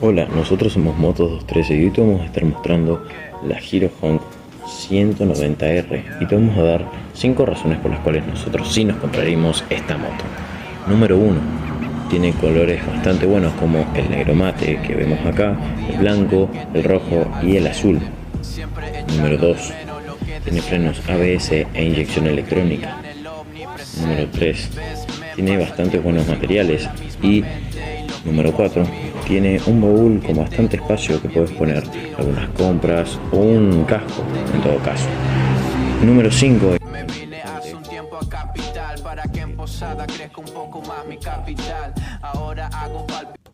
Hola, nosotros somos Motos213 y hoy te vamos a estar mostrando la Hero Honk 190R y te vamos a dar 5 razones por las cuales nosotros sí nos compraríamos esta moto. Número 1. Tiene colores bastante buenos como el negro mate que vemos acá, el blanco, el rojo y el azul. Número 2. Tiene frenos ABS e inyección electrónica. Número 3. Tiene bastantes buenos materiales. Y número 4. Tiene un baúl con bastante espacio que puedes poner algunas compras o un casco en todo caso. Número 5. Me vine hace un tiempo a Capital para que en Posada crezca un poco más mi capital. Ahora hago palpito.